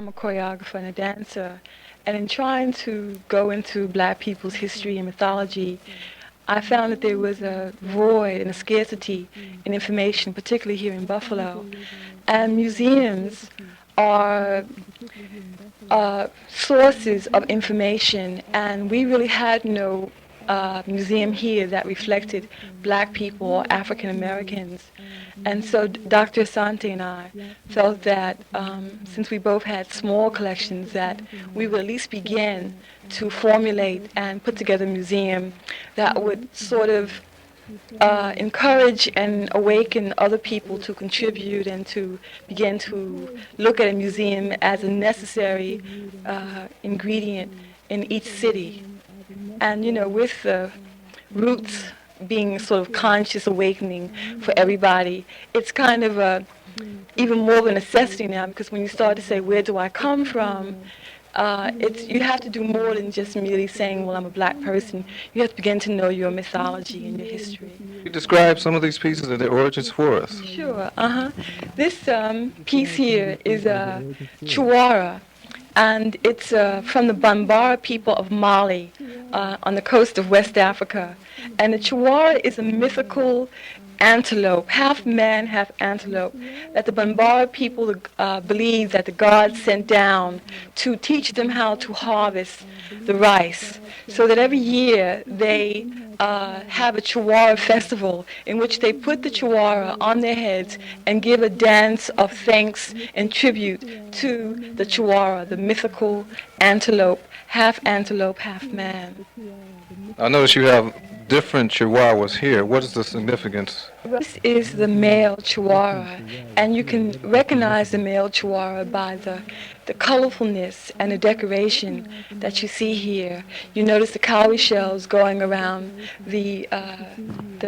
I'm a choreographer and a dancer, and in trying to go into Black people's history and mythology, I found that there was a void and a scarcity in information, particularly here in Buffalo. And museums are sources of information, and we really had no museum here that reflected Black people or African Americans. And so Dr. Asante and I felt that since we both had small collections, that we would at least begin to formulate and put together a museum that would sort of encourage and awaken other people to contribute and to begin to look at a museum as a necessary ingredient in each city. And you know, with the roots being sort of conscious awakening for everybody, it's kind of a even more of a necessity now, because when you start to say, where do I come from, you have to do more than just merely saying, well, I'm a Black person. You have to begin to know your mythology and your history. You describe some of these pieces and their origins for us. Sure, This piece here is a Chihuahua, and it's from the Bambara people of Mali on the coast of West Africa. And the Chihuahua is a mythical antelope, half man, half antelope, that the Bambara people believe that the gods sent down to teach them how to harvest the rice. So that every year they have a Chihuahua festival in which they put the Chihuahua on their heads and give a dance of thanks and tribute to the Chihuahua, the mythical antelope, half man. I notice you have different chihuahuas here. What is the significance? This is the male Chihuahua, and you can recognize the male Chihuahua by the colorfulness and the decoration that you see here. You notice the cowrie shells going around the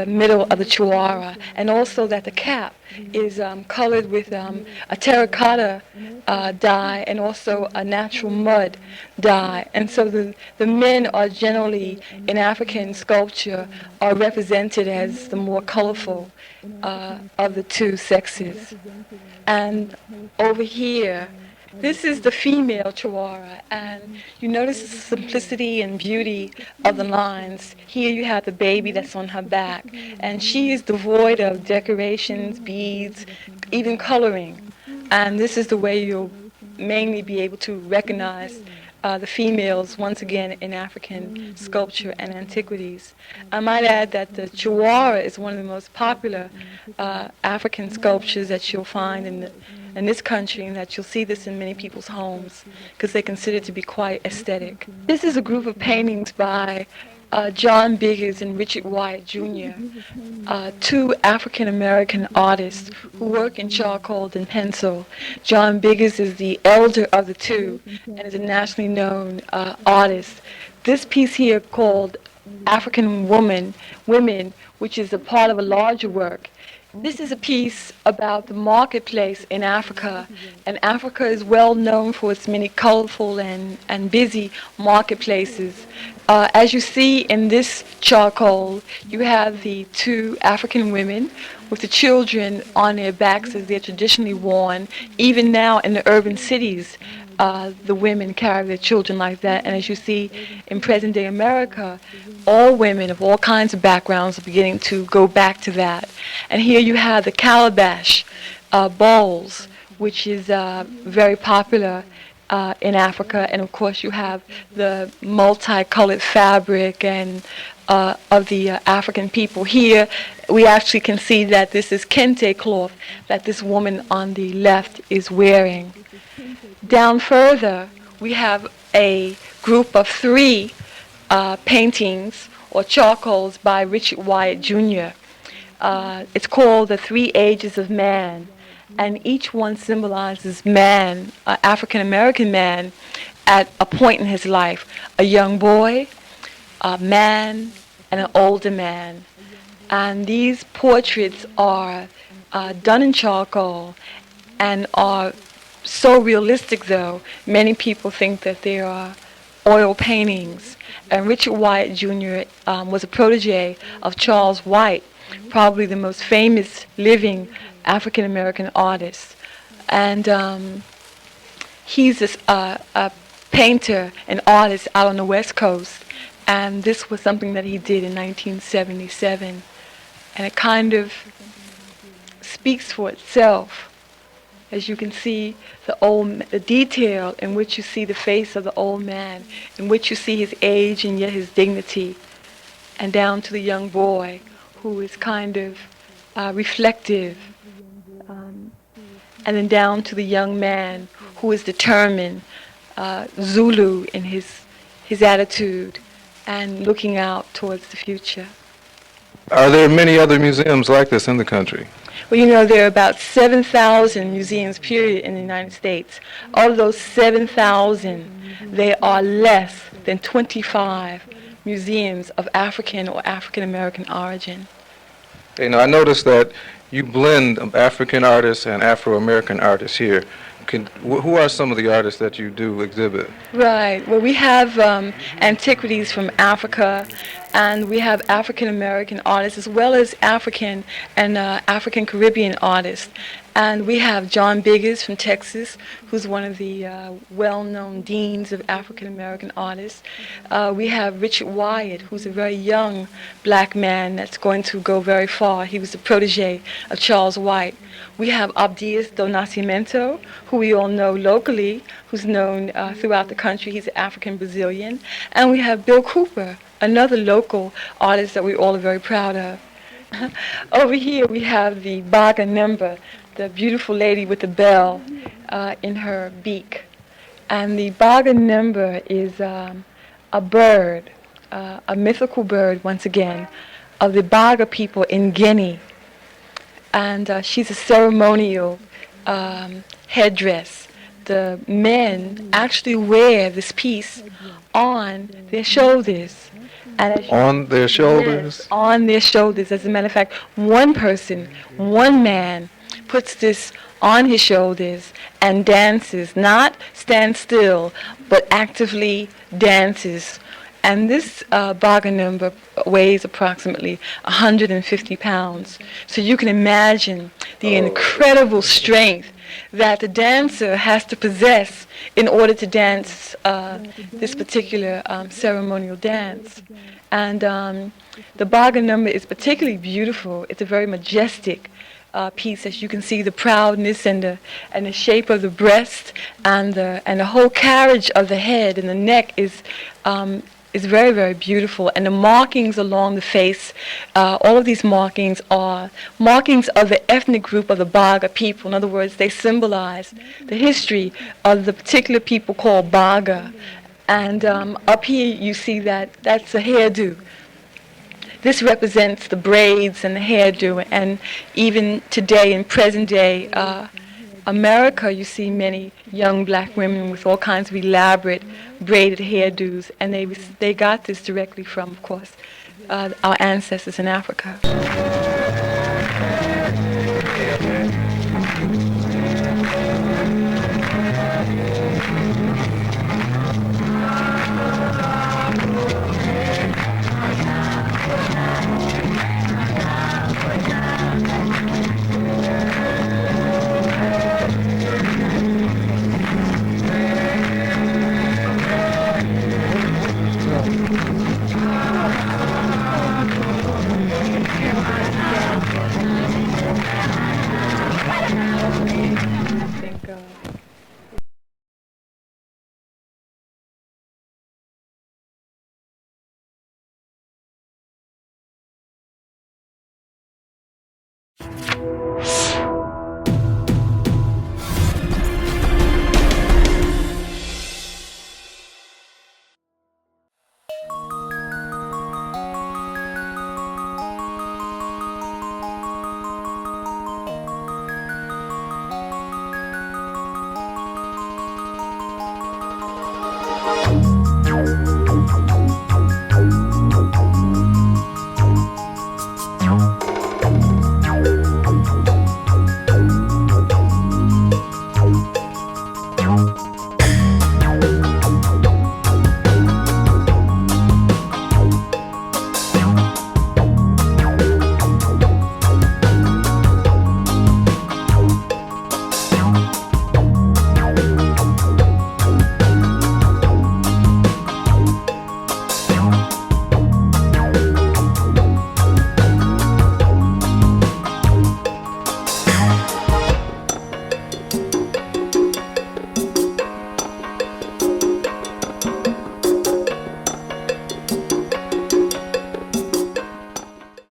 middle of the Chihuahua, and also that the cap is colored with a terracotta dye and also a natural mud dye. And so the men are generally, in African sculpture, are represented as the more colorful of the two sexes. And over here, this is the female Chihuahua, and you notice the simplicity and beauty of the lines. Here you have the baby that's on her back, and she is devoid of decorations, beads, even coloring. And this is the way you'll mainly be able to recognize the females, once again, in African sculpture and antiquities. I might add that the Chihuahua is one of the most popular African sculptures that you'll find in this country, and that you'll see this in many people's homes because they consider it to be quite aesthetic. This is a group of paintings by John Biggers and Richard Wyatt Jr., two African-American artists who work in charcoal and pencil. John Biggers is the elder of the two and is a nationally known artist. This piece here called African Women, which is a part of a larger work. This is a piece about the marketplace in Africa, and Africa is well known for its many colorful and busy marketplaces. As you see in this charcoal, you have the two African women with the children on their backs as they're traditionally worn. Even now in the urban cities, the women carry their children like that. And as you see in present-day America, all women of all kinds of backgrounds are beginning to go back to that. And here you have the calabash bowls, which is very popular in Africa. And of course you have the multicolored fabric and of the African people. Here we actually can see that this is kente cloth that this woman on the left is wearing. Down further, we have a group of three paintings or charcoals by Richard Wyatt Jr. It's called The Three Ages of Man, and each one symbolizes man, African-American man, at a point in his life. A young boy, a man, and an older man. And these portraits are done in charcoal and are so realistic, though many people think that they are oil paintings. And Richard Wyatt Jr. Was a protege of Charles White, probably the most famous living African-American artist. And He's a painter, an artist out on the West Coast, and this was something that he did in 1977, and it kind of speaks for itself. As you can see, the detail in which you see the face of the old man, in which you see his age and yet his dignity, and down to the young boy who is kind of reflective, and then down to the young man who is determined, Zulu in his attitude, and looking out towards the future. Are there many other museums like this in the country? Well, you know, there are about 7,000 museums, period, in the United States. Of those 7,000, there are less than 25 museums of African or African American origin. Okay, now I noticed that you blend African artists and Afro-American artists here. Who are some of the artists that you do exhibit? Right. Well, we have Antiquities from Africa, and we have African American artists as well as African and African Caribbean artists. And we have John Biggers from Texas, who's one of the well-known deans of African American artists. We have Richard Wyatt, who's a very young black man that's going to go very far. He was the protege of Charles White. We have Abdias do Nascimento, who we all know locally, who's known throughout the country. He's an African Brazilian. And we have Bill Cooper, another local artist that we all are very proud of. Over here we have the Baga Number, the beautiful lady with the bell in her beak. And the Baga Number is a bird, a mythical bird, once again, of the Baga people in Guinea. And she's a ceremonial headdress. The men actually wear this piece on their shoulders. And on their shoulders? Yes, on their shoulders. As a matter of fact, one man, puts this on his shoulders and dances, not stand still, but actively dances. And this Baga Number weighs approximately 150 pounds. So you can imagine the incredible strength that the dancer has to possess in order to dance this particular ceremonial dance. And the Baga Number is particularly beautiful. It's a very majestic piece. As you can see, the proudness and the shape of the breast and the whole carriage of the head and the neck is very, very beautiful. And the markings along the face, all of these markings are markings of the ethnic group of the Baga people. In other words, they symbolize the history of the particular people called Baga. And up here you see that's a hairdo. This represents the braids and the hairdo. And even today, in present day America, you see many young black women with all kinds of elaborate braided hairdos, and they got this directly from, of course, our ancestors in Africa.